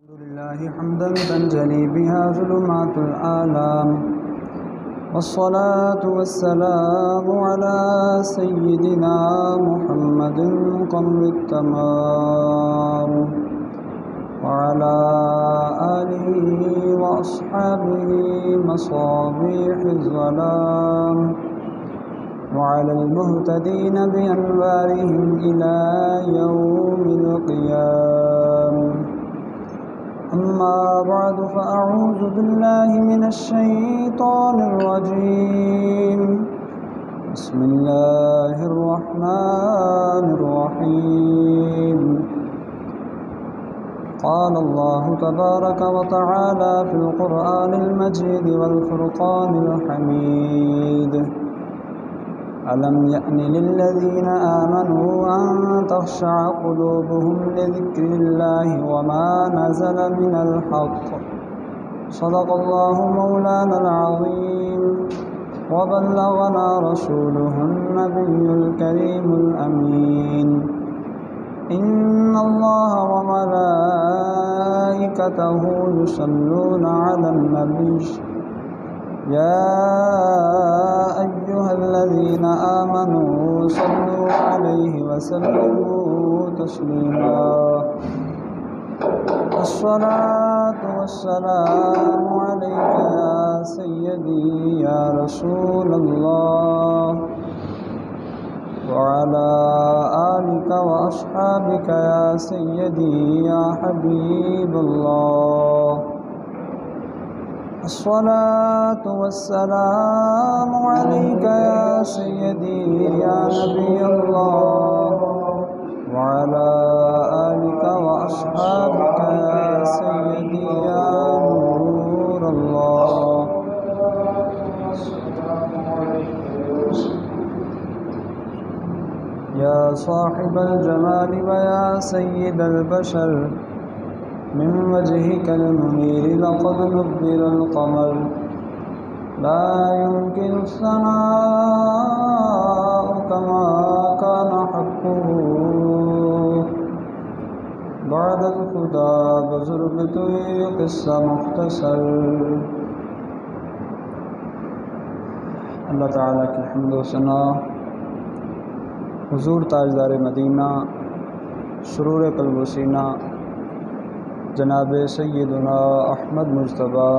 الحمد لله حمدا تنجلي بها ظلمات الآلام، والصلاة والسلام على سيدنا محمد قمر التمام، وعلى آله وأصحابه مصابيح الظلام، وعلى المهتدين بأنوارهم إلى يوم القيام. أما بعد فأعوذ بالله من الشيطان الرجيم. بسم الله الرحمن الرحيم. قال الله تبارك وتعالى في القرآن المجيد والفرقان الحميد: ألم يأن للذين آمنوا أن تخشع قلوبهم لذكر الله وما نزل من الحق. صدق الله مولانا العظيم، وبلغنا رسوله النبي الكريم الأمين. إن الله وملائكته يصلون على النبي يا أيها الذين آمنوا صلوا عليه وسلموا تسليما. الصلاة والسلام عليك يا سيدي يا رسول الله، وعلى آلك وأصحابك يا سيدي يا حبيب الله. الصلاة والسلام عليك يا سيدي يا نبي الله، وعلى آلك وأصحابك يا سيدي يا نور الله. يا صاحب الجمال ويا سيد البشر، من وجهك المنير لقد نبر القمر. لا يمكن الثناء كما كان حقه بعد الخدا بزربت قصہ مختصر. اللہ تعالیٰ کی حمد و ثنا، حضور تاجدار مدینہ سرور قلب و سینہ جناب سیدنا احمد مجتبیٰ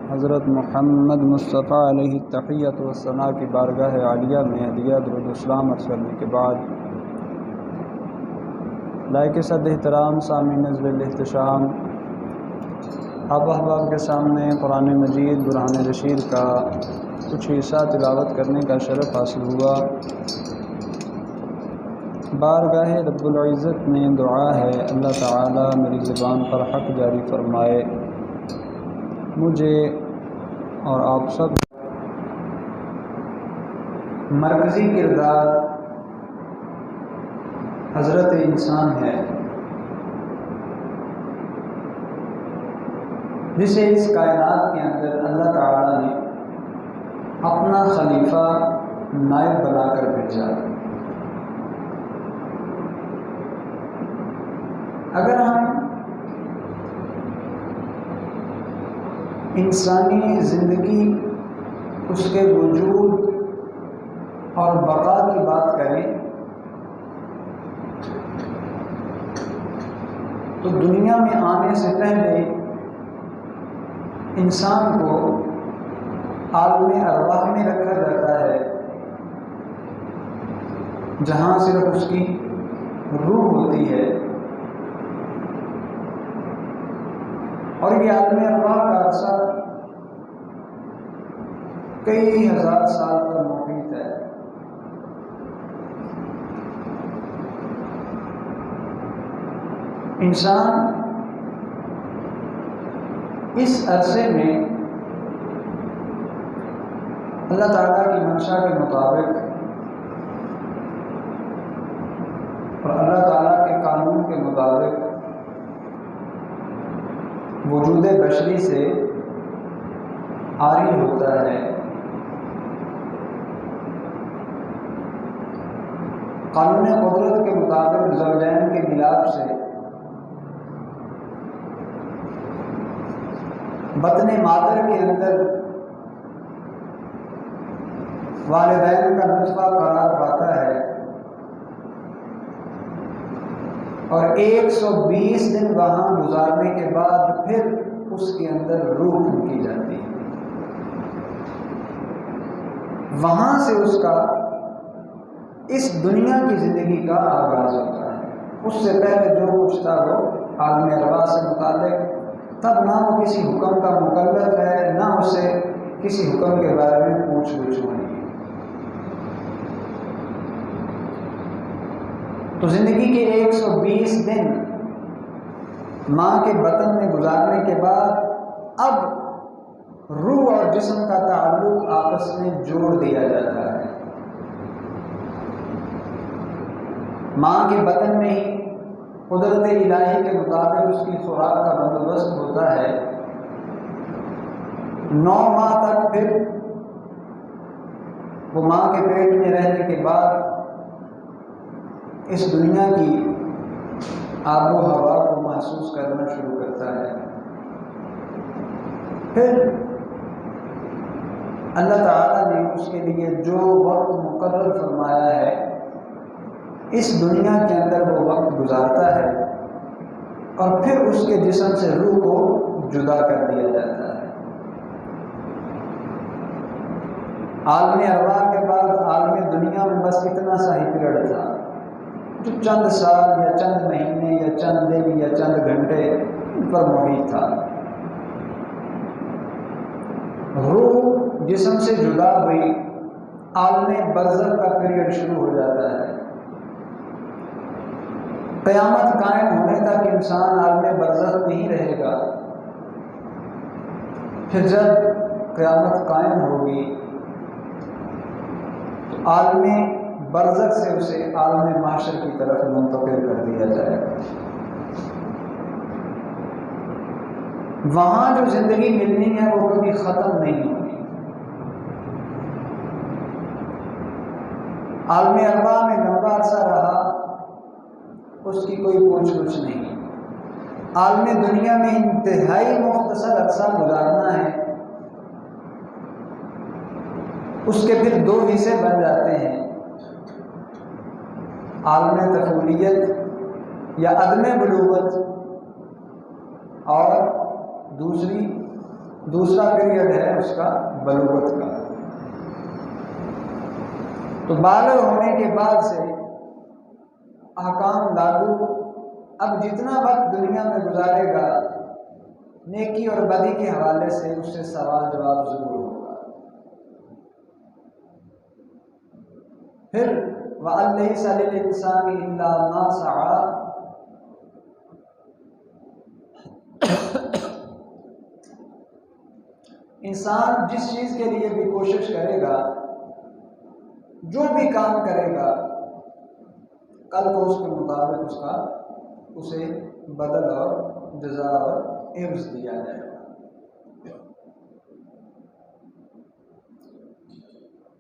حضرت محمد مصطفیٰ علیہ التحیۃ والثناء کی بارگاہ عالیہ میں ہدیہ درود و سلام عرض کرنے کے بعد، لائق صد احترام سامعین نذر الاحتشام، آپ احباب کے سامنے قرآن مجید برہان رشید کا کچھ حصہ تلاوت کرنے کا شرف حاصل ہوا. بارگاہ رب العزت میں دعا ہے اللہ تعالیٰ میری زبان پر حق جاری فرمائے، مجھے اور آپ سب. مرکزی کردار حضرت انسان ہے، جسے اس کائنات کے اندر اللہ تعالیٰ نے اپنا خلیفہ نائب بنا کر بھیجا. اگر ہم انسانی زندگی، اس کے وجود اور بقا کی بات کریں تو دنیا میں آنے سے پہلے انسان کو عالم ارواح میں رکھا جاتا ہے، جہاں صرف اس کی روح ہوتی ہے، اور یہ عالم ارواح کا عرصہ کئی ہزار سال پر محیط ہے. انسان اس عرصے میں اللہ تعالیٰ کی منشا کے مطابق اور اللہ تعالیٰ کے قانون کے مطابق وجود بشری سے عاری ہوتا ہے. قانون قدرت کے مطابق زوجین کے ملاپ سے بطن مادر کے اندر والدین کا نطفہ قرار پاتا ہے اور 120 دن وہاں گزارنے کے بعد پھر اس کے اندر روح پھونکی جاتی ہے. وہاں سے اس کا اس دنیا کی زندگی کا آغاز ہوتا ہے. اس سے پہلے جو کچھ تھا وہ عالم ارواح سے متعلق، تب نہ وہ کسی حکم کا مکلف ہے، نہ اسے کسی حکم کے بارے میں پوچھ گچھ ہونی. تو زندگی کے 120 دن ماں کے بطن میں گزارنے کے بعد اب روح اور جسم کا تعلق آپس میں جوڑ دیا جاتا ہے. ماں کے بطن میں ہی قدرت الہی کے مطابق اس کی خوراک کا بندوبست ہوتا ہے. 9 ماہ تک پھر وہ ماں کے پیٹ میں رہنے کے بعد اس دنیا کی آب و ہوا کو محسوس کرنا شروع کرتا ہے. پھر اللہ تعالیٰ نے اس کے لیے جو وقت مقرر فرمایا ہے اس دنیا کے اندر وہ وقت گزارتا ہے اور پھر اس کے جسم سے روح کو جدا کر دیا جاتا ہے. عالم ارواح کے بعد عالم دنیا میں بس اتنا سا ہی پیریڈ تھا جو چند سال یا چند مہینے یا چند دن یا چند گھنٹے پر محیط تھا. روح جسم سے جدا ہوئی، عالم برزخ کا پیریڈ شروع ہو جاتا ہے. قیامت قائم ہونے تک انسان عالم برزخ میں ہی رہے گا. پھر جب قیامت قائم ہوگی تو عالم برزخ سے اسے عالم محشر کی طرف منتقل کر دیا جائے گا. وہاں جو زندگی ملنی ہے وہ کبھی ختم نہیں ہوگی. عالم ارواح میں لمبا عرصہ رہا، اس کی کوئی پوچھ گچھ نہیں. عالم دنیا میں انتہائی مختصر عرصہ گزارنا ہے. اس کے پھر 2 حصے بن جاتے ہیں، عالم طفولیت یا عدم بلوغت، اور دوسرا پیریڈ ہے اس کا بلوغت کا. تو بالغ ہونے کے بعد سے احکام لاگو. اب جتنا وقت دنیا میں گزارے گا نیکی اور بدی کے حوالے سے اس سے سوال جواب ضرور ہوگا. پھر وَأَن لَّيْسَ لِلْإِنسَانِ إِلَّا مَا سَعَىٰ، انسان جس چیز کے لیے بھی کوشش کرے گا، جو بھی کام کرے گا، کل کو اس کے مطابق اسے بدل اور جزا اور عوض دیا جائے گا.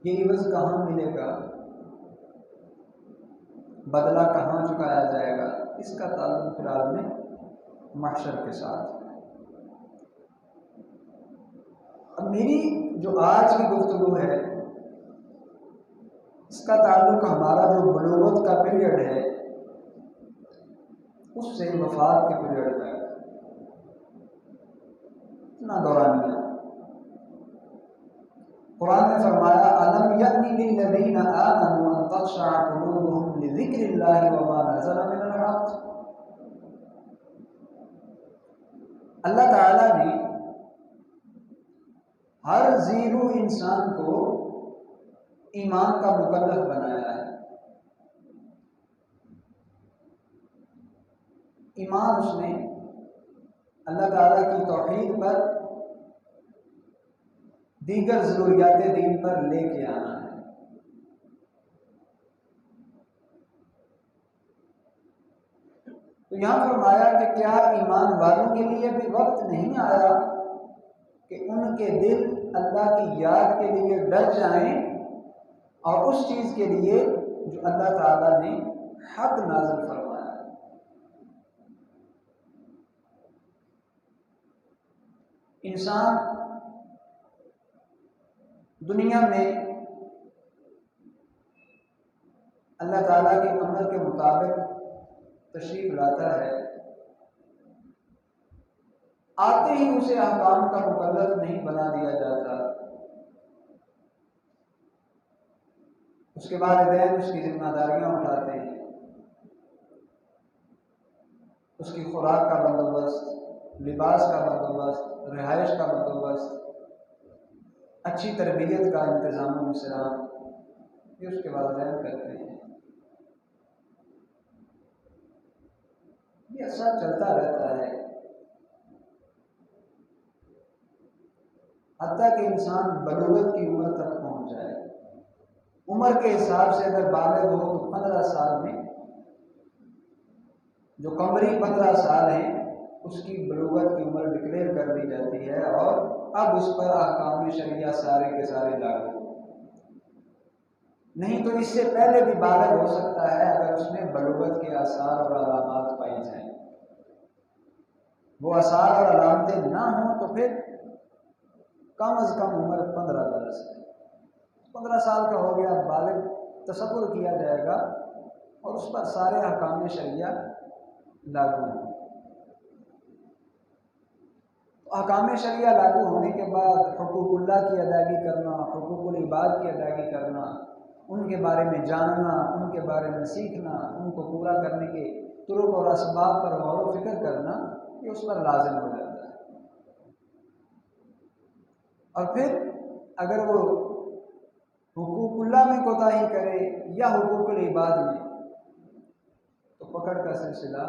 یہ عوض کہاں ملے گا، بدلہ کہاں چکایا جائے گا، اس کا تعلق فی الحال میں محشر کے ساتھ ہے. اب میری جو آج کی گفتگو ہے اس کا تعلق ہمارا جو بلوغت کا پیریڈ ہے اس سے وفات کے پیریڈ تک اتنا دورانیہ. قرآن نے فرمایا أَلَمْ يَأْنِ لِلَّذِينَ آمَنُوا أَن تَخْشَعَ قُلُوبُهُمْ لِذِكْرِ اللَّهِ وَمَا نَزَلَ مِنَ الْحَقِّ. اللہ تعالیٰ نے ہر ذی روح انسان کو ایمان کا مکلف بنایا ہے. ایمان اس نے اللہ تعالیٰ کی توحید پر، دیگر ضروریات دین پر لے کے آنا ہے. تو یہاں فرمایا کہ کیا ایمان والوں کے لیے بھی وقت نہیں آیا کہ ان کے دل اللہ کی یاد کے لیے ڈر جائیں اور اس چیز کے لیے جو اللہ تعالیٰ نے حق نازل فرمایا ہے. انسان دنیا میں اللہ تعالیٰ کے امر کے مطابق تشریف لاتا ہے، آتے ہی اسے احکام کا مکلف نہیں بنا دیا جاتا۔ اس کے والدین اس کی ذمہ داریاں اٹھاتے ہیں، اس کی خوراک کا بندوبست، لباس کا بندوبست، رہائش کا بندوبست، اچھی تربیت کا انتظام و انصرام، یہ اس کے والدین کرتے ہیں۔ یہ ایسا چلتا رہتا ہے حتیٰ کہ انسان بلوغت کی عمر تک پہنچ جائے۔ عمر کے حساب سے اگر بالغ ہو تو 15 سال میں، جو قمری 15 سال ہیں اس کی بلوغت کی عمر ڈکلیئر کر دی جاتی ہے، اور اب اس پر احکام شریعہ سارے کے سارے لاگو۔ نہیں تو اس سے پہلے بھی بالغ ہو سکتا ہے اگر اس میں بلوغت کے آثار اور علامات پائی جائیں۔ وہ آثار اور علامتیں نہ ہوں تو پھر کم از کم عمر 15 برس ہے۔ 15 سال کا ہو گیا بالغ تصور کیا جائے گا اور اس پر سارے احکام شریعہ لاگو ہیں۔ احکام شریعہ لاگو ہونے کے بعد حقوق اللہ کی ادائیگی کرنا، حقوق العباد کی ادائیگی کرنا، ان کے بارے میں جاننا، ان کے بارے میں سیکھنا، ان کو پورا کرنے کے طرق اور اسباب پر غور و فکر کرنا، یہ اس پر لازم ہو جاتا ہے۔ اور پھر اگر وہ حقوق اللہ میں کوتاہی کرے یا حقوق العباد میں تو پکڑ کا سلسلہ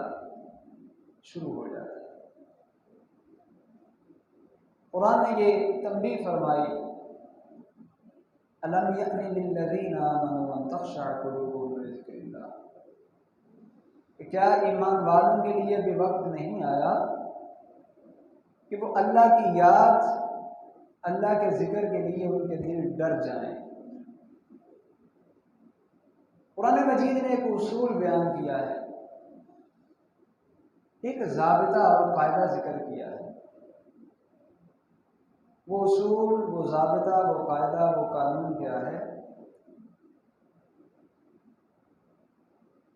شروع ہو جاتا ہے۔ قرآن نے یہ تنبیہ فرمائی، أَلَمْ يَأْنِ لِلَّذِينَ آمَنُوا أَن تَخْشَعَ قُلُوبُهُمْ لِذِكْرِ اللَّهِ، کہ کیا ایمان والوں کے لیے بھی وقت نہیں آیا کہ وہ اللہ کی یاد، اللہ کے ذکر کے لیے ان کے دل ڈر جائیں۔ قرآن مجید نے ایک اصول بیان کیا ہے، ایک ضابطہ اور قاعدہ ذکر کیا ہے۔ وہ اصول، وہ ضابطہ، وہ قاعدہ، وہ قانون کیا ہے؟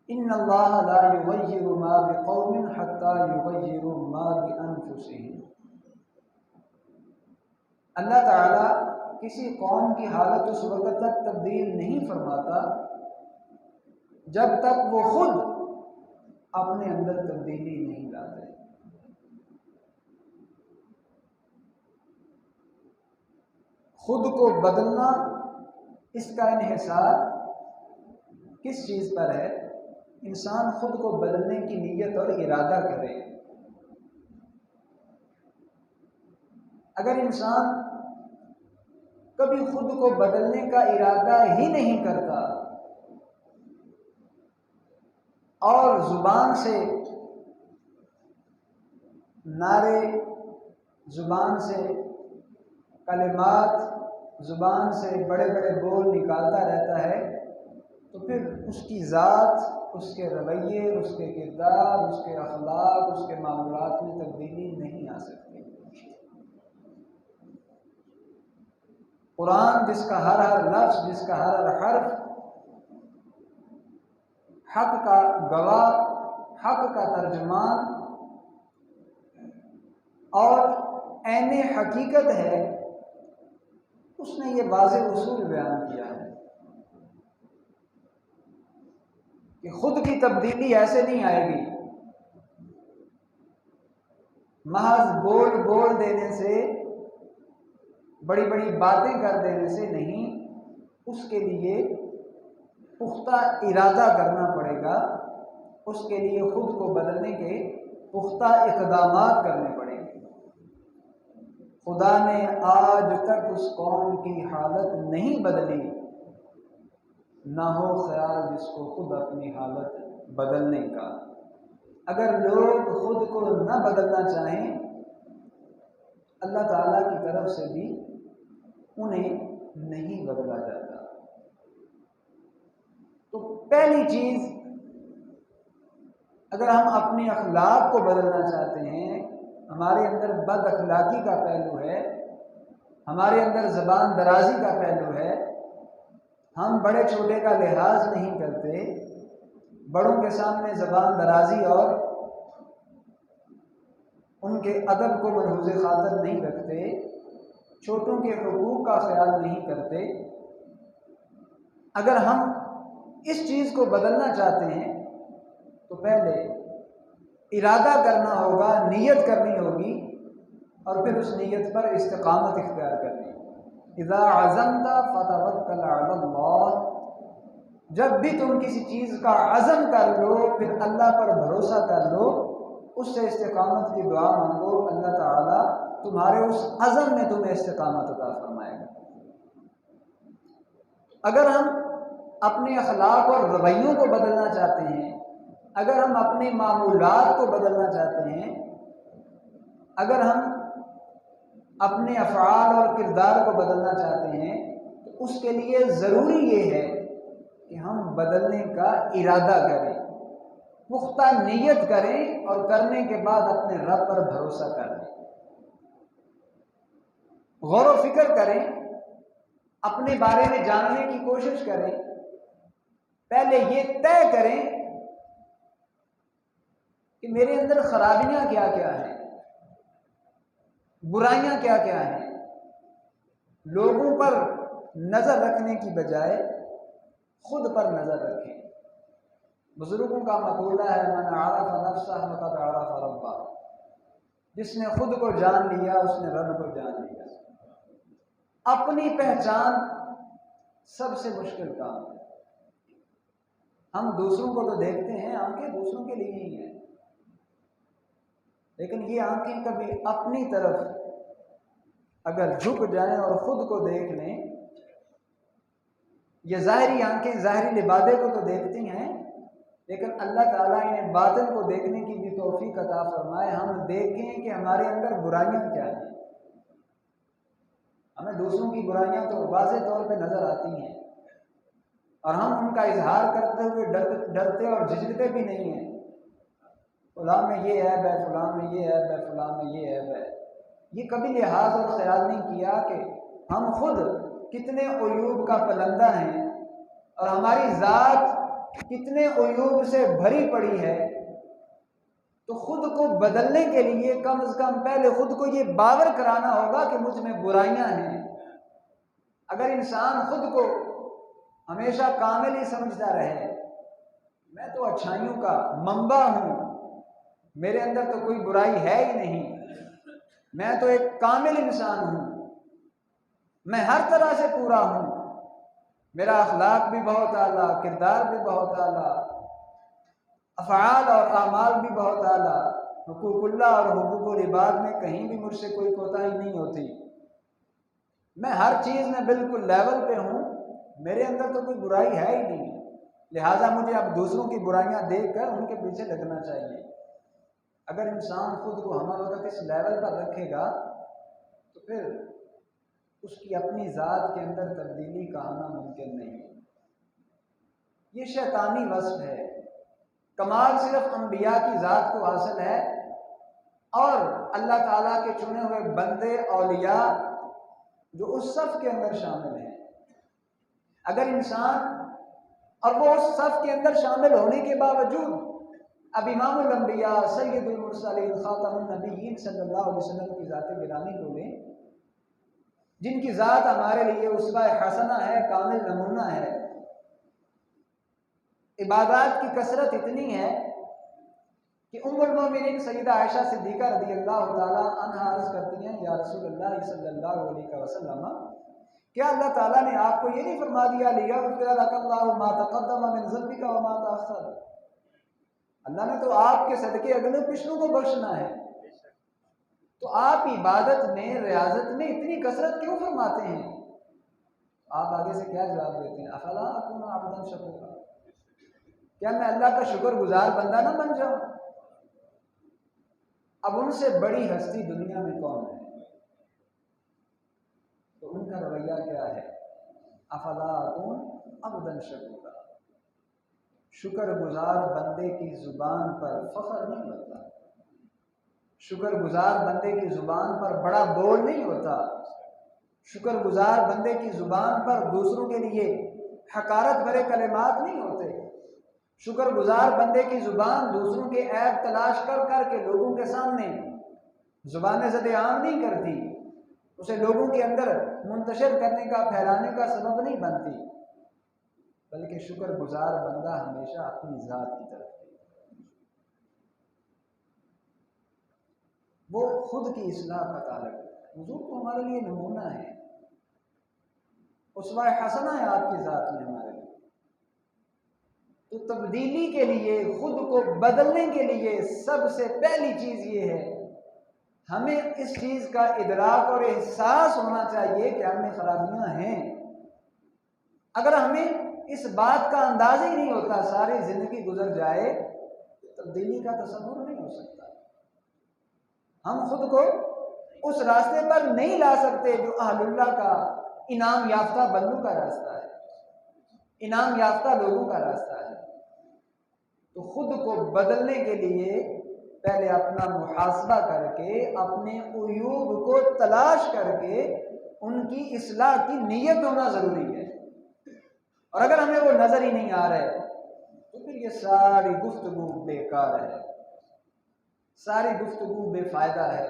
ان اللہ لا یغیر ما بقوم حتی یغیروا ما بانفسہم۔ اللہ تعالیٰ کسی قوم کی حالت اس وقت تک تبدیل نہیں فرماتا جب تک وہ خود اپنے اندر تبدیلی نہیں لاتے۔ خود کو بدلنا، اس کا انحصار کس چیز پر ہے؟ انسان خود کو بدلنے کی نیت اور ارادہ کرے۔ اگر انسان کبھی خود کو بدلنے کا ارادہ ہی نہیں کرتا اور زبان سے نعرے، زبان سے کلمات، زبان سے بڑے بڑے بول نکالتا رہتا ہے، تو پھر اس کی ذات، اس کے رویے، اس کے کردار، اس کے اخلاق، اس کے معاملات میں تبدیلی نہیں آ سکتی۔ قرآن جس کا ہر ہر لفظ، جس کا ہر ہر حرف حق کا گواہ، حق کا ترجمان اور عین حقیقت ہے، اس نے یہ واضح اصول بیان کیا ہے کہ خود کی تبدیلی ایسے نہیں آئے گی، محض بول دینے سے، بڑی بڑی باتیں کر دینے سے نہیں، اس کے لیے پختہ ارادہ کرنا پڑے گا، اس کے لیے خود کو بدلنے کے پختہ اقدامات کرنے پڑیں گے۔ خدا نے آج تک اس قوم کی حالت نہیں بدلی، نہ ہو خیال جس کو خود اپنی حالت بدلنے کا۔ اگر لوگ خود کو نہ بدلنا چاہیں، اللہ تعالیٰ کی طرف سے بھی انہیں نہیں بدلا جاتا۔ تو پہلی چیز، اگر ہم اپنے اخلاق کو بدلنا چاہتے ہیں، ہمارے اندر بد اخلاقی کا پہلو ہے، ہمارے اندر زبان درازی کا پہلو ہے، ہم بڑے چھوٹے کا لحاظ نہیں کرتے، بڑوں کے سامنے زبان درازی اور ان کے ادب کو ملحوظ خاطر نہیں رکھتے، چھوٹوں کے حقوق کا خیال نہیں کرتے۔ اگر ہم اس چیز کو بدلنا چاہتے ہیں تو پہلے ارادہ کرنا ہوگا، نیت کرنی ہوگی، اور پھر اس نیت پر استقامت اختیار کرنی ہوگی۔ اذا عزمت فتوکل علی اللہ، جب بھی تم کسی چیز کا عزم کر لو پھر اللہ پر بھروسہ کر لو، اس سے استقامت کی دعا مانگو، اللہ تعالیٰ تمہارے اس عزم میں تمہیں استقامت عطا فرمائے گا۔ اگر ہم اپنے اخلاق اور رویوں کو بدلنا چاہتے ہیں، اگر ہم اپنے معمولات کو بدلنا چاہتے ہیں، اگر ہم اپنے افعال اور کردار کو بدلنا چاہتے ہیں، تو اس کے لیے ضروری یہ ہے کہ ہم بدلنے کا ارادہ کریں، پختہ نیت کریں، اور کرنے کے بعد اپنے رب پر بھروسہ کریں، غور و فکر کریں، اپنے بارے میں جاننے کی کوشش کریں، پہلے یہ طے کریں کہ میرے اندر خرابیاں کیا کیا ہیں، برائیاں کیا کیا ہیں۔ لوگوں پر نظر رکھنے کی بجائے خود پر نظر رکھیں۔ بزرگوں کا مقولہ ہے من عرف نفسہ فقد عرف ربہ، جس نے خود کو جان لیا اس نے رب کو جان لیا۔ اپنی پہچان سب سے مشکل کام ہے۔ ہم دوسروں کو تو دیکھتے ہیں، آنکھیں دوسروں کے لیے ہی ہیں، لیکن یہ آنکھیں کبھی اپنی طرف اگر جھک جائیں اور خود کو دیکھ لیں، یہ ظاہری آنکھیں ظاہری لبادے کو تو دیکھتی ہیں، لیکن اللہ تعالیٰ انہیں باطن کو دیکھنے کی بھی توفیق عطا فرمائے، ہم دیکھیں کہ ہمارے اندر برائیاں کیا ہیں۔ ہمیں دوسروں کی برائیاں تو واضح طور پہ نظر آتی ہیں، اور ہم ان کا اظہار کرتے ہوئے ڈرتے اور جھجکتے بھی نہیں ہیں۔ فلاں میں یہ عیب ہے، فلاں میں یہ عیب ہے، فلاں میں یہ عیب ہے۔ یہ کبھی لحاظ اور خیال نہیں کیا کہ ہم خود کتنے عیوب کا پلندہ ہیں، اور ہماری ذات کتنے عیوب سے بھری پڑی ہے۔ تو خود کو بدلنے کے لیے کم از کم پہلے خود کو یہ باور کرانا ہوگا کہ مجھ میں برائیاں ہیں۔ اگر انسان خود کو ہمیشہ کامل ہی سمجھتا رہے، میں تو اچھائیوں کا منبع ہوں، میرے اندر تو کوئی برائی ہے ہی نہیں، میں تو ایک کامل انسان ہوں، میں ہر طرح سے پورا ہوں، میرا اخلاق بھی بہت اعلیٰ، کردار بھی بہت اعلیٰ، افعال اور اعمال بھی بہت اعلیٰ، حقوق اللہ اور حقوق العباد میں کہیں بھی مجھ سے کوئی کوتاہی نہیں ہوتی، میں ہر چیز میں بالکل لیول پہ ہوں، میرے اندر تو کوئی برائی ہے ہی نہیں، لہٰذا مجھے اب دوسروں کی برائیاں دیکھ کر ان کے پیچھے لگنا چاہیے۔ اگر انسان خود کو ہمہ وقت اس لیول پر رکھے گا تو پھر اس کی اپنی ذات کے اندر تبدیلی کا آنا ممکن نہیں۔ یہ شیطانی وصف ہے، کمال صرف انبیاء کی ذات کو حاصل ہے، اور اللہ تعالیٰ کے چنے ہوئے بندے اولیاء جو اس صف کے اندر شامل ہیں۔ اگر انسان اور وہ اس صف کے اندر شامل ہونے کے باوجود اب امام الانبیاء سید المرسلین خاتم النبیین صلی اللہ علیہ وسلم کی ذات گرامی کو لیں، جن کی ذات ہمارے لیے اسوہ حسنہ ہے، کامل نمونہ ہے، عبادات کی کثرت اتنی ہے کہ ام المومنین سیدہ عائشہ صدیقہ رضی اللہ تعالیٰ عنہا عرض کرتی ہیں یا رسول اللہ صلی اللہ علیہ وسلم، کیا اللہ تعالیٰ نے آپ کو یہ نہیں فرما دیا لیغفر لک اللہ ما تقدم من ذنبک وما تأخر؟ اللہ نے تو آپ کے صدقے اگلے پچھلوں کو بخشنا ہے، تو آپ عبادت میں ریاضت میں اتنی کثرت کیوں فرماتے ہیں؟ آپ آگے سے کیا جواب دیتے ہیں؟ افلا اکون عبدا شکورا، کیا میں اللہ کا شکر گزار بندہ نہ بن جاؤں؟ اب ان سے بڑی ہستی دنیا میں کون ہے؟ تو ان کا رویہ کیا ہے؟ افلا اکون عبدا شکورا، شکر گزار بندے کی زبان پر فخر نہیں ہوتا، شکر گزار بندے کی زبان پر بڑا بول نہیں ہوتا، شکر گزار بندے کی زبان پر دوسروں کے لیے حقارت بھرے کلمات نہیں ہوتے، شکر گزار بندے کی زبان دوسروں کے عیب تلاش کر کر کے لوگوں کے سامنے زبان زد عام نہیں کرتی، اسے لوگوں کے اندر منتشر کرنے کا، پھیلانے کا سبب نہیں بنتی، بلکہ شکر گزار بندہ ہمیشہ اپنی ذات کی طرف وہ خود کی اصلاح کا تعلق ہے۔ حضور تو ہمارے لیے نمونہ ہے، اسوہ حسنہ ہے آپ کی ذات میں ہمارے لیے، تو تبدیلی کے لیے، خود کو بدلنے کے لیے سب سے پہلی چیز یہ ہے، ہمیں اس چیز کا ادراک اور احساس ہونا چاہیے کہ ہم میں خرابیاں ہیں۔ اگر ہمیں اس بات کا اندازہ ہی نہیں ہوتا، ساری زندگی گزر جائے، تبدیلی کا تصور نہیں ہو سکتا۔ ہم خود کو اس راستے پر نہیں لا سکتے جو اہل اللہ کا انعام یافتہ بندوں کا راستہ ہے، انعام یافتہ لوگوں کا راستہ ہے۔ تو خود کو بدلنے کے لیے پہلے اپنا محاسبہ کر کے، اپنے عیوب کو تلاش کر کے ان کی اصلاح کی نیت ہونا ضروری ہے، اور اگر ہمیں وہ نظر ہی نہیں آ رہے تو پھر یہ ساری گفتگو بیکار ہے، ساری گفتگو بے فائدہ ہے،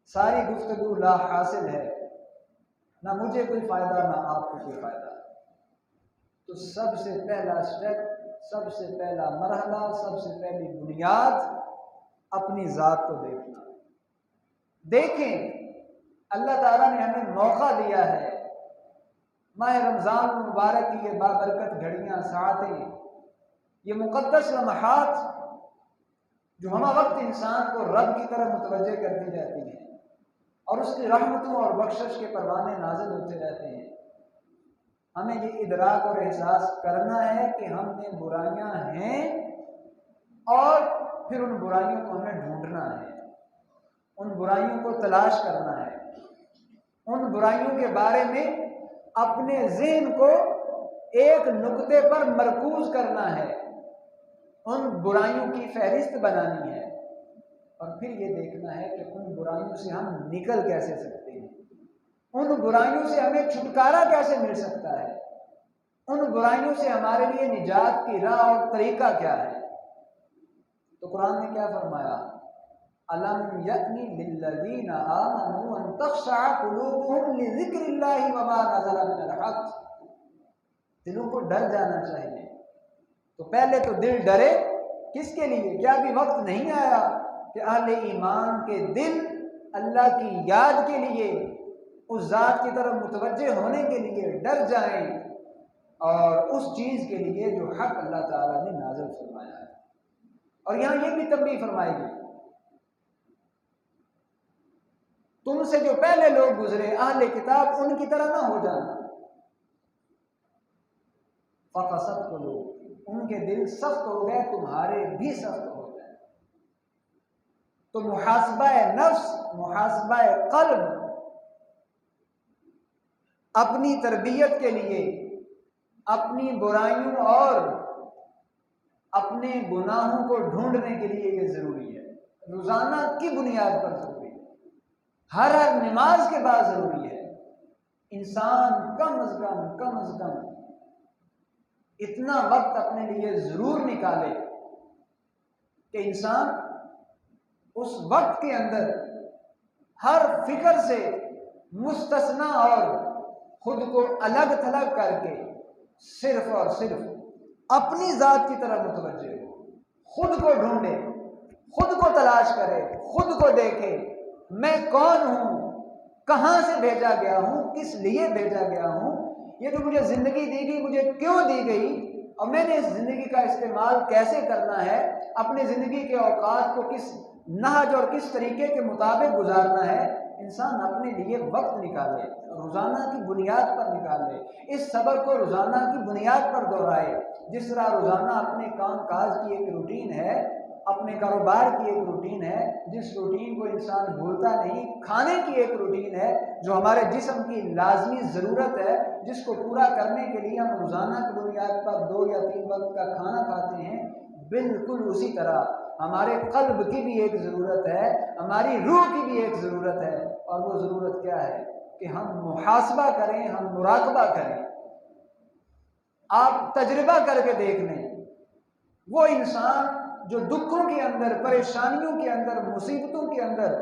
ساری گفتگو لا حاصل ہے، نہ مجھے کوئی فائدہ نہ آپ کو کوئی فائدہ۔ تو سب سے پہلا سٹیپ، سب سے پہلا مرحلہ، سب سے پہلی بنیاد اپنی ذات کو دیکھنا۔ دیکھیں، اللہ تعالیٰ نے ہمیں موقع دیا ہے، ماہ رمضان المبارک کی یہ بابرکت گھڑیاں، ساعتیں، یہ مقدس لمحات جو ہمہ وقت انسان کو رب کی طرف متوجہ کرتی جاتی ہیں اور اس کی رحمتوں اور بخشش کے پروانے نازل ہوتے رہتے ہیں، ہمیں یہ ادراک اور احساس کرنا ہے کہ ہم میں برائیاں ہیں، اور پھر ان برائیوں کو ہمیں ڈھونڈنا ہے، ان برائیوں کو تلاش کرنا ہے، ان برائیوں کے بارے میں اپنے ذہن کو ایک نقطے پر مرکوز کرنا ہے، ان برائیوں کی فہرست بنانی ہے، اور پھر یہ دیکھنا ہے کہ ان برائیوں سے ہم نکل کیسے سکتے ہیں، ان برائیوں سے ہمیں چھٹکارا کیسے مل سکتا ہے، ان برائیوں سے ہمارے لیے نجات کی راہ اور طریقہ کیا ہے۔ تو قرآن نے کیا فرمایا؟ أَلَمْ يَأْنِ لِلَّذِينَ آمَنُوا أَن تَخْشَعَ قُلُوبُهُمْ لِذِكْرِ اللَّهِ وَمَا نَزَلَ مِنَ الْحَقِّ۔ دلوں کو ڈر جانا چاہیے، تو پہلے تو دل ڈرے، کس کے لیے؟ کیا ابھی وقت نہیں آیا کہ اہل ایمان کے دل اللہ کی یاد کے لیے، اس ذات کی طرف متوجہ ہونے کے لیے ڈر جائیں، اور اس چیز کے لیے جو حق اللہ تعالیٰ نے نازل فرمایا ہے۔ اور یہاں یہ بھی تنبیہ فرمائی گئی، تم سے جو پہلے لوگ گزرے اہل کتاب، ان کی طرح نہ ہو جانا۔ فقست قلوب، ان کے دل سخت ہو گئے، تمہارے بھی سخت ہو گئے۔ تو محاسبہ نفس، محاسبہ قلب، اپنی تربیت کے لیے، اپنی برائیوں اور اپنے گناہوں کو ڈھونڈنے کے لیے یہ ضروری ہے، روزانہ کی بنیاد پر ضروری ہے، ہر نماز کے بعد ضروری ہے۔ انسان کم از کم اتنا وقت اپنے لیے ضرور نکالے کہ انسان اس وقت کے اندر ہر فکر سے مستثنا اور خود کو الگ تھلگ کر کے صرف اور صرف اپنی ذات کی طرف متوجہ ہو، خود کو ڈھونڈے، خود کو تلاش کرے، خود کو دیکھے، میں کون ہوں، کہاں سے بھیجا گیا ہوں، کس لیے بھیجا گیا ہوں، یہ جو مجھے زندگی دی گئی مجھے کیوں دی گئی، اور میں نے اس زندگی کا استعمال کیسے کرنا ہے، اپنی زندگی کے اوقات کو کس نہج اور کس طریقے کے مطابق گزارنا ہے۔ انسان اپنے لیے وقت نکالے، روزانہ کی بنیاد پر نکالے، اس سبق کو روزانہ کی بنیاد پر دہرائے۔ جس طرح روزانہ اپنے کام کاج کی ایک روٹین ہے، اپنے کاروبار کی ایک روٹین ہے، جس روٹین کو انسان بھولتا نہیں، کھانے کی ایک روٹین ہے جو ہمارے جسم کی لازمی ضرورت ہے، جس کو پورا کرنے کے لیے ہم روزانہ کی بنیاد پر 2 یا 3 وقت کا کھانا کھاتے ہیں، بالکل اسی طرح ہمارے قلب کی بھی ایک ضرورت ہے، ہماری روح کی بھی ایک ضرورت ہے، اور وہ ضرورت کیا ہے کہ ہم محاسبہ کریں، ہم مراقبہ کریں۔ آپ تجربہ کر کے دیکھ لیں، وہ انسان جو دکھوں کے اندر، پریشانیوں کے اندر، مصیبتوں کے اندر،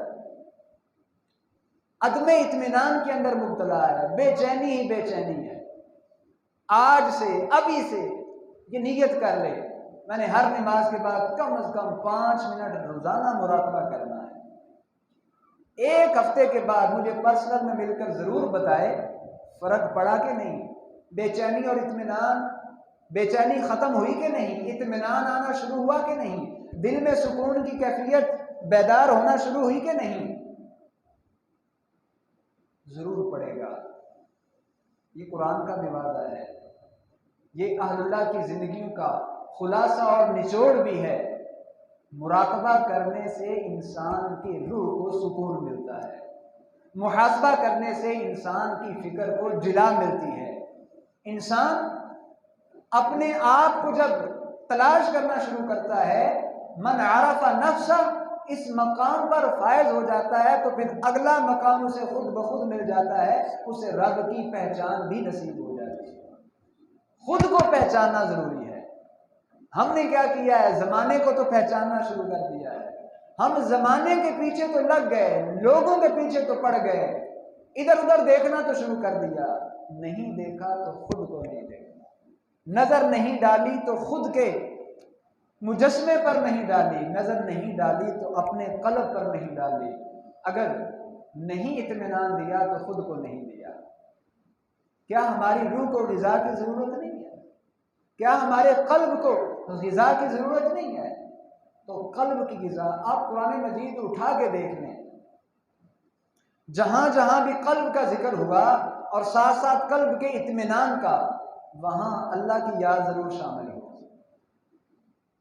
عدم اطمینان کے اندر مبتلا ہے، بے چینی ہی بے چینی ہے، آج سے، ابھی سے یہ نیت کر لے میں نے ہر نماز کے بعد کم از کم 5 منٹ روزانہ مراقبہ کرنا ہے۔ ایک ہفتے کے بعد مجھے پرسنل میں مل کر ضرور بتائے فرق پڑا کہ نہیں، بے چینی اور اطمینان، بے چینی ختم ہوئی کہ نہیں، اطمینان آنا شروع ہوا کہ نہیں، دل میں سکون کی کیفیت بیدار ہونا شروع ہوئی کہ نہیں۔ ضرور پڑے گا، یہ قرآن کا بھی وعدہ ہے، یہ اہل اللہ کی زندگیوں کا خلاصہ اور نچوڑ بھی ہے۔ مراقبہ کرنے سے انسان کی روح کو سکون ملتا ہے، محاسبہ کرنے سے انسان کی فکر کو جلا ملتی ہے۔ انسان اپنے آپ کو جب تلاش کرنا شروع کرتا ہے، من عرف نفسہ، اس مقام پر فائز ہو جاتا ہے، تو پھر اگلا مقام اسے خود بخود مل جاتا ہے، اسے رب کی پہچان بھی نصیب ہو جاتی ہے۔ خود کو پہچاننا ضروری ہے۔ ہم نے کیا کیا ہے، زمانے کو تو پہچاننا شروع کر دیا ہے، ہم زمانے کے پیچھے تو لگ گئے، لوگوں کے پیچھے تو پڑ گئے، ادھر ادھر دیکھنا تو شروع کر دیا، نہیں دیکھا تو خود کو نہیں دیکھا، نظر نہیں ڈالی تو خود کے مجسمے پر نہیں ڈالی، نظر نہیں ڈالی تو اپنے قلب پر نہیں ڈالی، اگر نہیں اطمینان دیا تو خود کو نہیں دیا۔ کیا ہماری روح کو غذا کی ضرورت نہیں ہے؟ کیا ہمارے قلب کو غذا کی ضرورت نہیں ہے؟ تو قلب کی غذا آپ قرآن مجید اٹھا کے دیکھ لیں، جہاں جہاں بھی قلب کا ذکر ہوا اور ساتھ ساتھ قلب کے اطمینان کا، وہاں اللہ کی یاد ضرور شامل ہو۔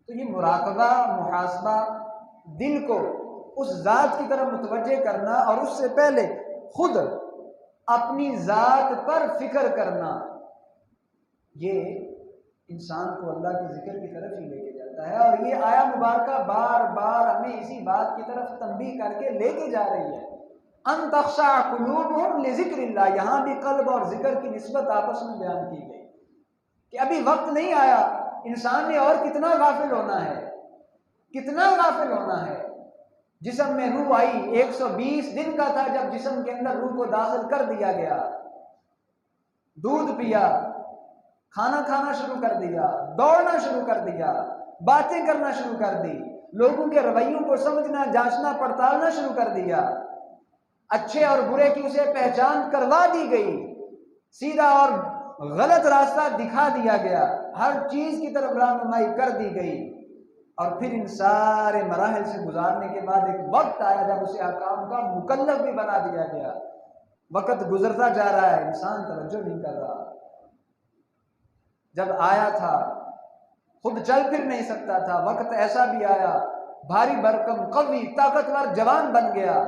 تو یہ مراقبہ، محاسبہ، دل کو اس ذات کی طرف متوجہ کرنا، اور اس سے پہلے خود اپنی ذات پر فکر کرنا، یہ انسان کو اللہ کے ذکر کی طرف ہی لے کے جاتا ہے۔ اور یہ آیا مبارکہ بار بار ہمیں اسی بات کی طرف تنبیہ کر کے لے کے جا رہی ہے، ان تخشع قلوبہم لذکر اللہ، یہاں بھی قلب اور ذکر کی نسبت آپس میں بیان کی گئی کہ ابھی وقت نہیں آیا، انسان نے اور کتنا غافل ہونا ہے، کتنا غافل ہونا ہے۔ جسم میں روح آئی، 120 دن کا تھا جب جسم کے اندر روح کو داخل کر دیا گیا، دودھ پیا، کھانا کھانا شروع کر دیا، دوڑنا شروع کر دیا، باتیں کرنا شروع کر دی، لوگوں کے رویوں کو سمجھنا، جانچنا، پڑتالنا شروع کر دیا، اچھے اور برے کی اسے پہچان کروا دی گئی، سیدھا اور غلط راستہ دکھا دیا گیا، ہر چیز کی طرف رہنمائی کر دی گئی، اور پھر ان سارے مراحل سے گزارنے کے بعد ایک وقت آیا جب اسے احکام کا مکلف بھی بنا دیا گیا۔ وقت گزرتا جا رہا ہے، انسان توجہ نہیں کر رہا۔ جب آیا تھا خود چل پھر نہیں سکتا تھا، وقت ایسا بھی آیا بھاری بھرکم، قوی، طاقتور جوان بن گیا،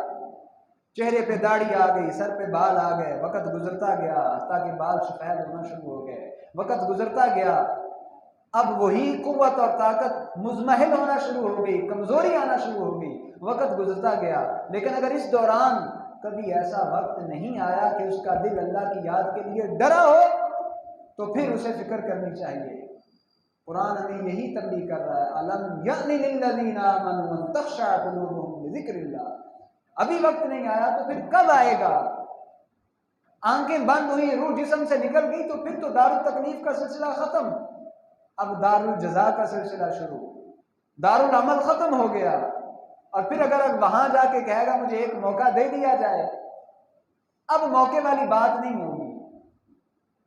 چہرے پہ داڑھی آ گئی، سر پہ بال آ گئے، وقت گزرتا گیا تاکہ بال سفید ہونا شروع ہو گئے، وقت گزرتا گیا، اب وہی قوت اور طاقت مزمحل ہونا شروع ہو گئی، کمزوری آنا شروع ہو گئی، وقت گزرتا گیا۔ لیکن اگر اس دوران کبھی ایسا وقت نہیں آیا کہ اس کا دل اللہ کی یاد کے لیے ڈرا ہو، تو پھر اسے فکر کرنی چاہیے۔ قرآن ہمیں یہی تنبیہ کر رہا ہے، أَلَمْ يَأْنِ لِلَّذِينَ آمَنُوا أَن تَخْشَعَ قُلُوبُهُمْ لِذِكْرِ اللَّهِ، ابھی وقت نہیں آیا تو پھر کب آئے گا؟ آنکھیں بند ہوئی، روح جسم سے نکل گئی، تو پھر تو دار التکلیف کا سلسلہ ختم، اب دار الجزا کا سلسلہ شروع، دار العمل ختم ہو گیا۔ اور پھر اگر وہاں جا کے کہے گا مجھے ایک موقع دے دیا جائے، اب موقع والی بات نہیں ہوگی،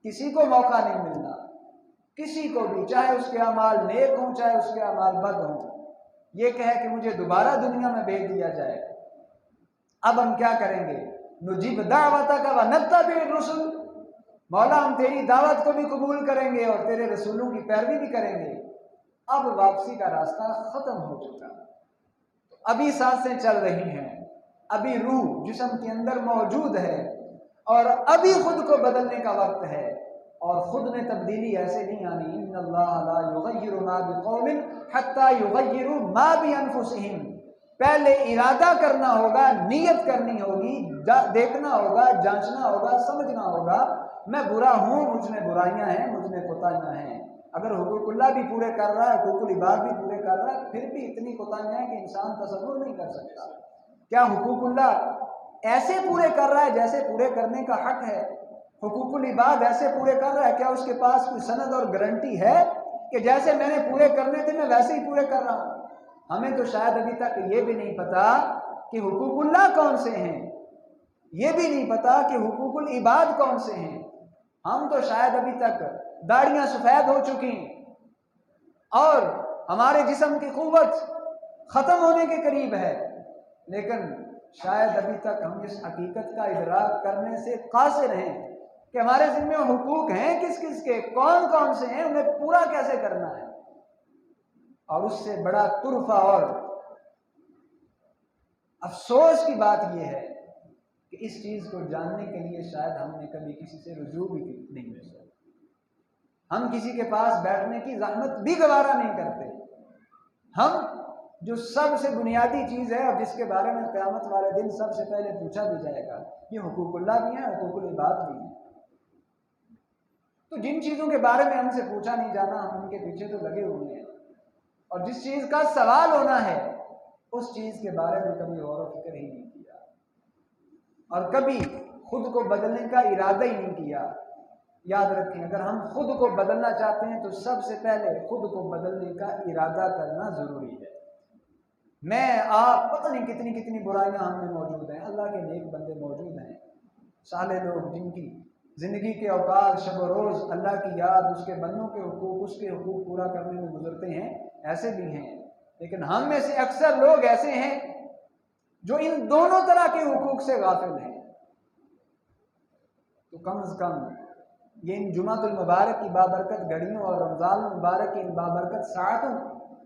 کسی کو موقع نہیں ملنا، کسی کو بھی، چاہے اس کے اعمال نیک ہوں چاہے اس کے اعمال بد ہوں، یہ کہے کہ مجھے دوبارہ دنیا میں بھیج دیا جائے۔ اب ہم کیا کریں گے؟ نجیب دعوتک ونتبع الرسل، مولا ہم تیری دعوت کو بھی قبول کریں گے اور تیرے رسولوں کی پیروی بھی کریں گے۔ اب واپسی کا راستہ ختم ہو چکا، ابھی سانسیں چل رہی ہیں، ابھی روح جسم کے اندر موجود ہے، اور ابھی خود کو بدلنے کا وقت ہے۔ اور خود میں تبدیلی ایسے نہیں آنی. ان اللہ لا یغیر ما بقوم حتی یغیروا ما بانفسہم. پہلے ارادہ کرنا ہوگا، نیت کرنی ہوگی، دیکھنا ہوگا، جانچنا ہوگا، سمجھنا ہوگا میں برا ہوں، مجھ میں برائیاں ہیں، مجھ میں کوتاہیاں ہیں. اگر حقوق اللہ بھی پورے کر رہا ہے، حقوق العباد بھی پورے کر رہا ہے، پھر بھی اتنی کوتاہیاں ہیں کہ انسان تصور نہیں کر سکتا. کیا حقوق اللہ ایسے پورے کر رہا ہے جیسے پورے کرنے کا حق ہے؟ حقوق العباد ایسے پورے کر رہا ہے؟ کیا اس کے پاس کوئی سند اور گارنٹی ہے کہ جیسے میں نے پورے کرنے تھے میں ویسے ہی پورے کر رہا ہوں؟ ہمیں تو شاید ابھی تک یہ بھی نہیں پتا کہ حقوق اللہ کون سے ہیں، یہ بھی نہیں پتا کہ حقوق العباد کون سے ہیں. ہم تو شاید ابھی تک داڑیاں سفید ہو چکی اور ہمارے جسم کی قوت ختم ہونے کے قریب ہے، لیکن شاید ابھی تک ہم اس حقیقت کا ادراک کرنے سے قاصر ہیں کہ ہمارے ذمہ حقوق ہیں کس کس کے، کون کون سے ہیں، انہیں پورا کیسے کرنا ہے. اور اس سے بڑا طرفہ اور افسوس کی بات یہ ہے کہ اس چیز کو جاننے کے لیے شاید ہم نے کبھی کسی سے رجوع بھی نہیں کیا. ہم کسی کے پاس بیٹھنے کی زحمت بھی گوارا نہیں کرتے. ہم جو سب سے بنیادی چیز ہے اور جس کے بارے میں قیامت والے دن سب سے پہلے پوچھا بھی جائے گا، یہ حقوق اللہ بھی ہیں، حقوق العباد بھی ہیں. تو جن چیزوں کے بارے میں ہم سے پوچھا نہیں جانا، ہم ان کے پیچھے تو لگے ہوئے ہیں، اور جس چیز کا سوال ہونا ہے اس چیز کے بارے میں کبھی غور و فکر ہی نہیں کیا، اور کبھی خود کو بدلنے کا ارادہ ہی نہیں کیا. یاد رکھیں، اگر ہم خود کو بدلنا چاہتے ہیں تو سب سے پہلے خود کو بدلنے کا ارادہ کرنا ضروری ہے. میں آپ پتہ نہیں کتنی کتنی برائیاں ہم میں موجود ہیں. اللہ کے نیک بندے موجود ہیں، صالح لوگ جن کی زندگی کے اوقات شب و روز اللہ کی یاد، اس کے بندوں کے حقوق، اس کے حقوق پورا کرنے میں گزرتے ہیں، ایسے بھی ہیں. لیکن ہم میں سے اکثر لوگ ایسے ہیں جو ان دونوں طرح کے حقوق سے غافل ہیں. تو کم از کم یہ ان جمعۃ المبارک کی بابرکت گھڑیوں اور رمضان المبارک کی ان بابرکت ساعتوں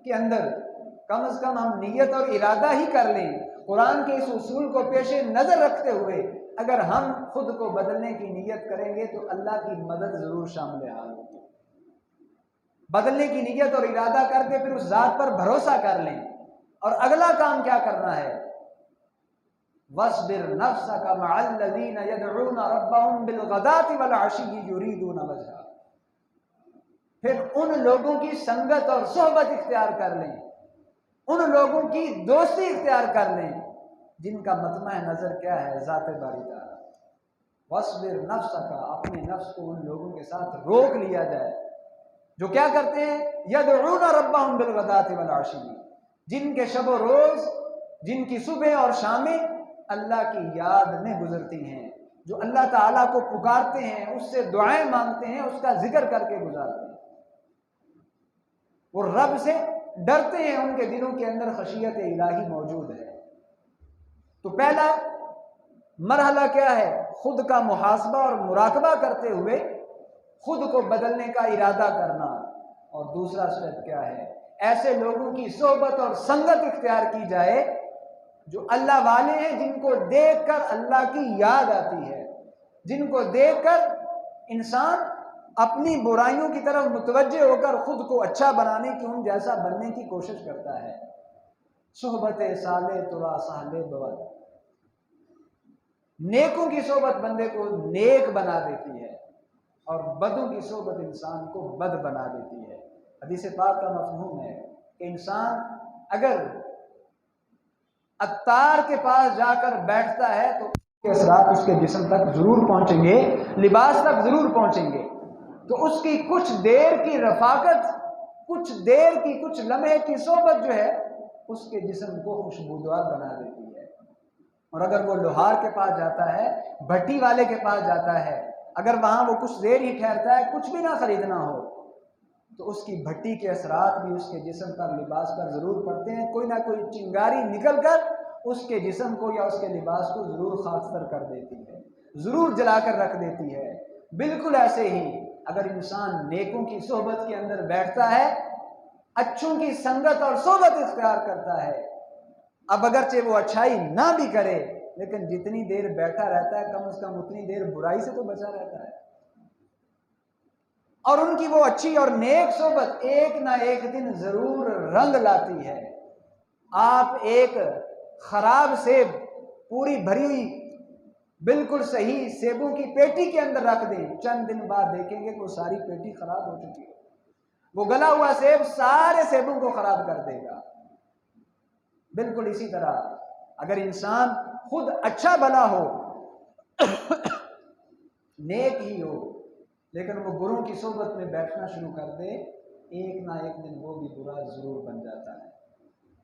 کے اندر کم از کم ہم نیت اور ارادہ ہی کر لیں، قرآن کے اس اصول کو پیش نظر رکھتے ہوئے اگر ہم خود کو بدلنے کی نیت کریں گے تو اللہ کی مدد ضرور شامل حال ہوگی. بدلنے کی نیت اور ارادہ کر کے پھر اس ذات پر بھروسہ کر لیں. اور اگلا کام کیا کرنا ہے؟ وَاصْبِرْ نَفْسَكَ مَعَ الَّذِينَ يَدْعُونَ رَبَّهُمْ بِالْغَدَاةِ وَالْعَشِيِّ يُرِيدُونَ وَجْهَهُ. پھر ان لوگوں کی سنگت اور صحبت اختیار کر لیں، ان لوگوں کی دوستی اختیار کر لیں جن کا مطمع نظر کیا ہے؟ ذات باری تعالیٰ. وَاصْبِرْ نَفْسَكَ، اپنے نفس کو ان لوگوں کے ساتھ روک لیا جائے جو کیا کرتے ہیں؟ يَدْعُونَ رَبَّهُمْ بِالْغَدَاةِ وَالْعَشِيِّ، جن کے شب و روز، جن کی صبح اور شامیں اللہ کی یاد میں گزرتی ہیں، جو اللہ تعالیٰ کو پکارتے ہیں، اس سے دعائیں مانگتے ہیں، اس کا ذکر کر کے گزارتے ہیں. وہ رب سے ڈرتے ہیں، ان کے دلوں کے اندر خشیت الہی موجود ہے. تو پہلا مرحلہ کیا ہے؟ خود کا محاسبہ اور مراقبہ کرتے ہوئے خود کو بدلنے کا ارادہ کرنا. اور دوسرا سٹیپ کیا ہے؟ ایسے لوگوں کی صحبت اور سنگت اختیار کی جائے جو اللہ والے ہیں، جن کو دیکھ کر اللہ کی یاد آتی ہے، جن کو دیکھ کر انسان اپنی برائیوں کی طرف متوجہ ہو کر خود کو اچھا بنانے کی، ان جیسا بننے کی کوشش کرتا ہے. صحبت صالح ترا صالح بود، نیکوں کی صحبت بندے کو نیک بنا دیتی ہے اور بدوں کی صحبت انسان کو بد بنا دیتی ہے. حدیث پاک کا مفہوم ہے کہ انسان اگر عطار کے پاس جا کر بیٹھتا ہے تو اس کے اثرات اس کے جسم تک ضرور پہنچیں گے، لباس تک ضرور پہنچیں گے. تو اس کی کچھ دیر کی رفاقت، کچھ دیر کی، کچھ لمحے کی صحبت جو ہے اس کے جسم کو خوشبودار بنا دیتی ہے. اور اگر وہ لوہار کے پاس جاتا ہے، بھٹی والے کے پاس جاتا ہے، اگر وہاں وہ کچھ دیر ہی ٹھہرتا ہے، کچھ بھی نہ خریدنا ہو، تو اس کی بھٹی کے اثرات بھی اس کے جسم پر، لباس پر ضرور پڑتے ہیں. کوئی نہ کوئی چنگاری نکل کر اس کے جسم کو یا اس کے لباس کو ضرور خاکستر کر دیتی ہے، ضرور جلا کر رکھ دیتی ہے. بالکل ایسے ہی اگر انسان نیکوں کی صحبت کے اندر بیٹھتا ہے، اچھوں کی سنگت اور صحبت اختیار کرتا ہے، اب اگرچہ وہ اچھائی نہ بھی کرے لیکن جتنی دیر بیٹھا رہتا ہے کم از کم اتنی دیر برائی سے تو بچا رہتا ہے. اور ان کی وہ اچھی اور نیک صحبت ایک نہ ایک دن ضرور رنگ لاتی ہے۔ آپ ایک خراب سیب پوری بھری ہوئی بالکل صحیح سیبوں کی پیٹی کے اندر رکھ دیں، چند دن بعد دیکھیں گے کہ وہ ساری پیٹی خراب ہو چکی ہے۔ وہ گلا ہوا سیب سارے سیبوں کو خراب کر دے گا۔ بالکل اسی طرح اگر انسان خود اچھا بنا ہو نیک ہی ہو لیکن وہ بروں کی صحبت میں بیٹھنا شروع کر دے، ایک نہ ایک دن وہ بھی برا ضرور بن جاتا ہے۔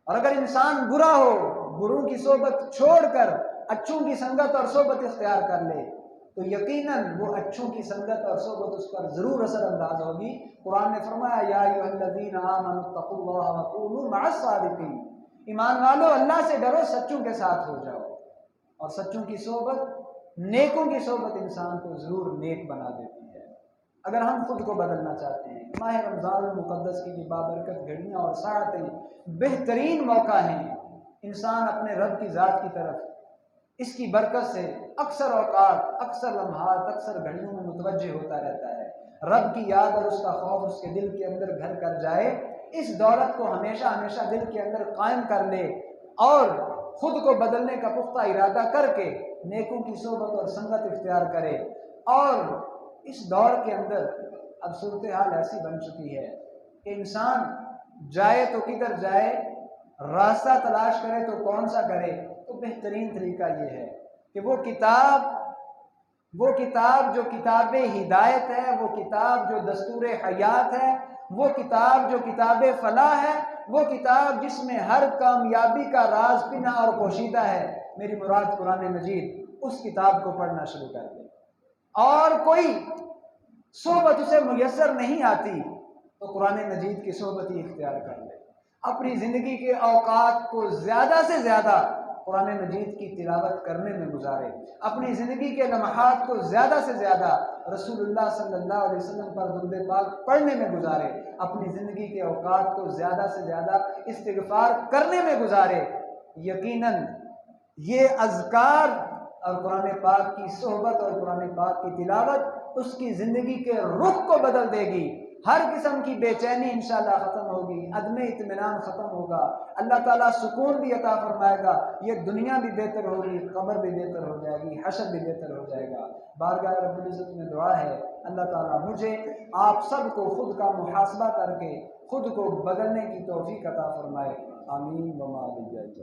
اور اگر انسان برا ہو، بروں کی صحبت چھوڑ کر اچھوں کی سنگت اور صحبت اختیار کر لے تو یقیناً وہ اچھوں کی سنگت اور صحبت اس پر ضرور اثر انداز ہوگی۔ قرآن نے فرمایا یا ایھا الذین آمنوا اتقوا اللہ وکونوا مع الصادقین، ایمان والو اللہ سے ڈرو، سچوں کے ساتھ ہو جاؤ۔ اور سچوں کی صحبت، نیکوں کی صحبت انسان کو ضرور نیک بنا دیتی ہے۔ اگر ہم خود کو بدلنا چاہتے ہیں، ماہ رمضان المقدس کی یہ بابرکت گھڑیاں اور ساعتیں بہترین موقع ہیں انسان اپنے رب کی ذات کی طرف اس کی برکت سے اکثر اوقات، اکثر لمحات، اکثر گھڑیوں میں متوجہ ہوتا رہتا ہے۔ رب کی یاد اور اس کا خوف اس کے دل کے اندر گھر کر جائے، اس دولت کو ہمیشہ ہمیشہ دل کے اندر قائم کر لے اور خود کو بدلنے کا پختہ ارادہ کر کے نیکوں کی صحبت اور سنگت اختیار کرے۔ اور اس دور کے اندر اب صورتحال ایسی بن چکی ہے کہ انسان جائے تو کدھر جائے، راستہ تلاش کرے تو کون سا کرے، تو بہترین طریقہ یہ ہے کہ وہ کتاب جو کتاب ہدایت ہے، وہ کتاب جو دستور حیات ہے، وہ کتاب جو کتاب فلاح ہے، وہ کتاب جس میں ہر کامیابی کا راز پنہاں اور پوشیدہ ہے، میری مراد قرآن مجید، اس کتاب کو پڑھنا شروع کر دے۔ اور کوئی صحبت اسے میسر نہیں آتی تو قرآن مجید کی صحبت ہی اختیار کر لے۔ اپنی زندگی کے اوقات کو زیادہ سے زیادہ قرآن مجید کی تلاوت کرنے میں گزارے، اپنی زندگی کے لمحات کو زیادہ سے زیادہ رسول اللہ صلی اللہ علیہ وسلم پر درود پاک پڑھنے میں گزارے، اپنی زندگی کے اوقات کو زیادہ سے زیادہ استغفار کرنے میں گزارے۔ یقیناً یہ اذکار اور قرآن پاک کی صحبت اور قرآن پاک کی تلاوت اس کی زندگی کے رخ کو بدل دے گی۔ ہر قسم کی بے چینی انشاءاللہ ختم ہوگی، عدم اطمینان ختم ہوگا، اللہ تعالیٰ سکون بھی عطا فرمائے گا، یہ دنیا بھی بہتر ہوگی، قبر بھی بہتر ہو جائے گی، حشر بھی بہتر ہو جائے گا۔ بارگاہ رب العزت میں دعا ہے اللہ تعالیٰ مجھے آپ سب کو خود کا محاسبہ کر کے خود کو بدلنے کی توفیق عطا فرمائے، آمین وما علیہ۔